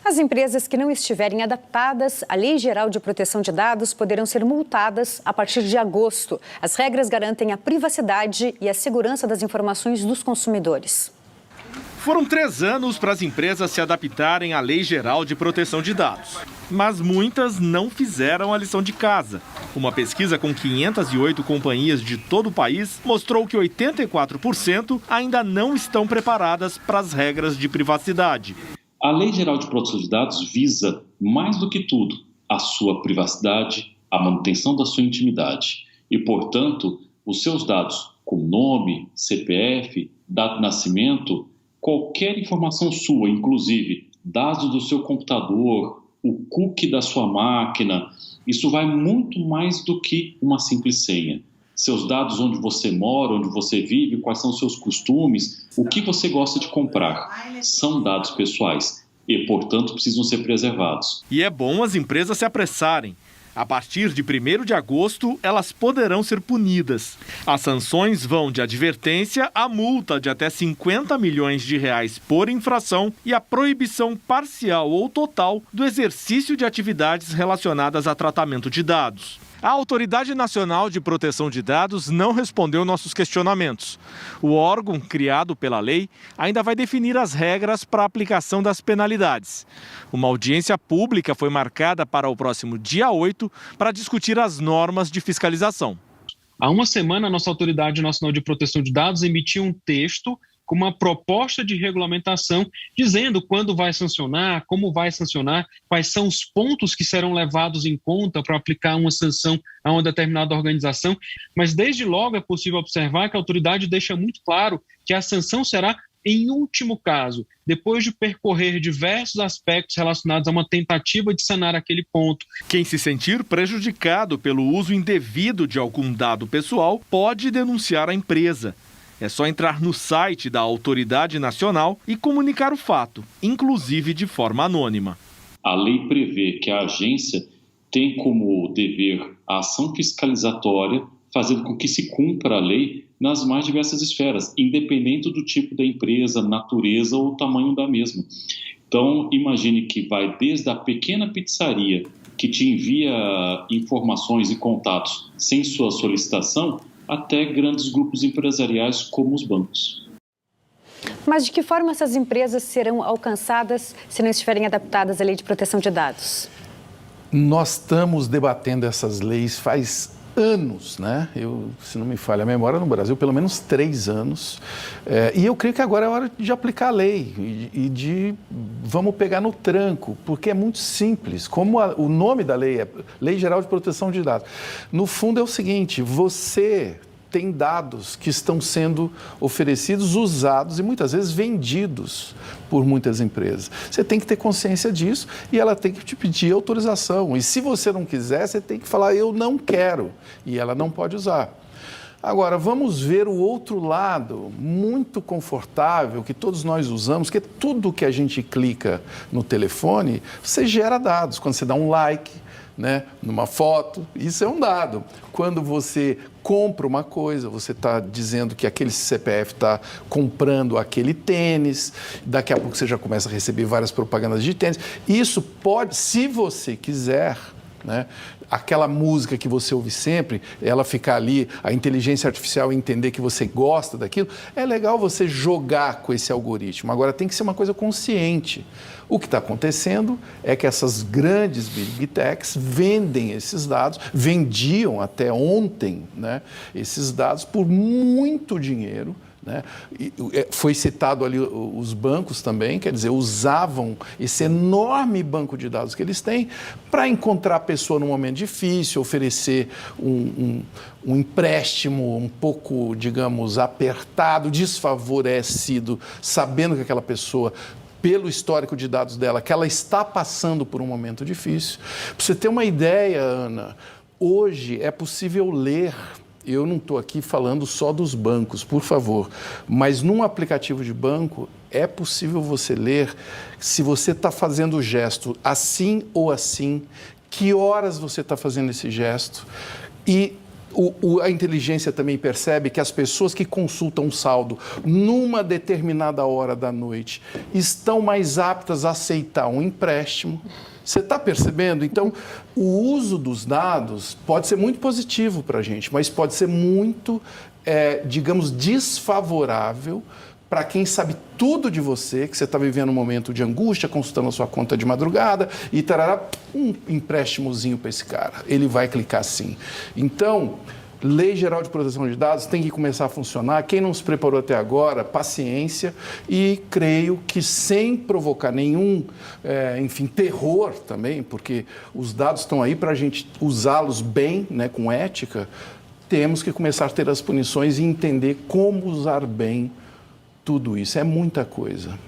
As empresas que não estiverem adaptadas à Lei Geral de Proteção de Dados poderão ser multadas a partir de agosto. As regras garantem a privacidade e a segurança das informações dos consumidores. Foram 3 anos para as empresas se adaptarem à Lei Geral de Proteção de Dados. Mas muitas não fizeram a lição de casa. Uma pesquisa com 508 companhias de todo o país mostrou que 84% ainda não estão preparadas para as regras de privacidade. A Lei Geral de Proteção de Dados visa, mais do que tudo, a sua privacidade, a manutenção da sua intimidade. E, portanto, os seus dados com nome, CPF, data de nascimento, qualquer informação sua, inclusive dados do seu computador, o cookie da sua máquina, isso vai muito mais do que uma simples senha. Seus dados, onde você mora, onde você vive, quais são os seus costumes, o que você gosta de comprar, são dados pessoais e, portanto, precisam ser preservados. E é bom as empresas se apressarem. A partir de 1º de agosto, elas poderão ser punidas. As sanções vão de advertência a multa de até R$50 milhões por infração e a proibição parcial ou total do exercício de atividades relacionadas a tratamento de dados. A Autoridade Nacional de Proteção de Dados não respondeu nossos questionamentos. O órgão, criado pela lei, ainda vai definir as regras para a aplicação das penalidades. Uma audiência pública foi marcada para o próximo dia 8 para discutir as normas de fiscalização. Há uma semana, a nossa Autoridade Nacional de Proteção de Dados emitiu um texto com uma proposta de regulamentação dizendo quando vai sancionar, como vai sancionar, quais são os pontos que serão levados em conta para aplicar uma sanção a uma determinada organização. Mas desde logo é possível observar que a autoridade deixa muito claro que a sanção será em último caso, depois de percorrer diversos aspectos relacionados a uma tentativa de sanar aquele ponto. Quem se sentir prejudicado pelo uso indevido de algum dado pessoal pode denunciar a empresa. É só entrar no site da Autoridade Nacional e comunicar o fato, inclusive de forma anônima. A lei prevê que a agência tem como dever a ação fiscalizatória, fazendo com que se cumpra a lei nas mais diversas esferas, independente do tipo da empresa, natureza ou tamanho da mesma. Então, imagine que vai desde a pequena pizzaria que te envia informações e contatos sem sua solicitação, até grandes grupos empresariais como os bancos. Mas de que forma essas empresas serão alcançadas se não estiverem adaptadas à Lei de Proteção de Dados? Nós estamos debatendo essas leis faz anos, né? Se não me falha a memória, no Brasil, pelo menos 3 anos. E eu creio que agora é hora de aplicar a lei e de vamos pegar no tranco, porque é muito simples. Como o nome da lei é Lei Geral de Proteção de Dados. No fundo é o seguinte, você tem dados que estão sendo oferecidos, usados e muitas vezes vendidos por muitas empresas. Você tem que ter consciência disso e ela tem que te pedir autorização. E se você não quiser, você tem que falar, eu não quero, e ela não pode usar. Agora, vamos ver o outro lado, muito confortável, que todos nós usamos, que tudo que a gente clica no telefone, você gera dados. Quando você dá um like, né, numa foto, isso é um dado. Quando você compra uma coisa, você está dizendo que aquele CPF está comprando aquele tênis, daqui a pouco você já começa a receber várias propagandas de tênis. Isso pode, se você quiser, né, aquela música que você ouve sempre, ela ficar ali, a inteligência artificial entender que você gosta daquilo, é legal você jogar com esse algoritmo. Agora, tem que ser uma coisa consciente. O que está acontecendo é que essas grandes Big Techs vendem esses dados, vendiam até ontem, né, esses dados por muito dinheiro. Né? Foi citado ali os bancos também, quer dizer, usavam esse enorme banco de dados que eles têm para encontrar a pessoa num momento difícil, oferecer um empréstimo um pouco, digamos, apertado, desfavorecido, sabendo que aquela pessoa, pelo histórico de dados dela, que ela está passando por um momento difícil. Para você ter uma ideia, Ana, hoje é possível ler. Eu não estou aqui falando só dos bancos, por favor, mas num aplicativo de banco é possível você ler se você está fazendo o gesto assim ou assim, que horas você está fazendo esse gesto e A inteligência também percebe que as pessoas que consultam um saldo numa determinada hora da noite estão mais aptas a aceitar um empréstimo. Você está percebendo? Então, o uso dos dados pode ser muito positivo para a gente, mas pode ser muito, digamos, desfavorável para quem sabe tudo de você, que você está vivendo um momento de angústia, consultando a sua conta de madrugada e tarará, um empréstimozinho para esse cara. Ele vai clicar sim. Então, Lei Geral de Proteção de Dados tem que começar a funcionar. Quem não se preparou até agora, paciência, e creio que sem provocar nenhum, terror também, porque os dados estão aí para a gente usá-los bem, né, com ética, temos que começar a ter as punições e entender como usar bem tudo isso. É muita coisa.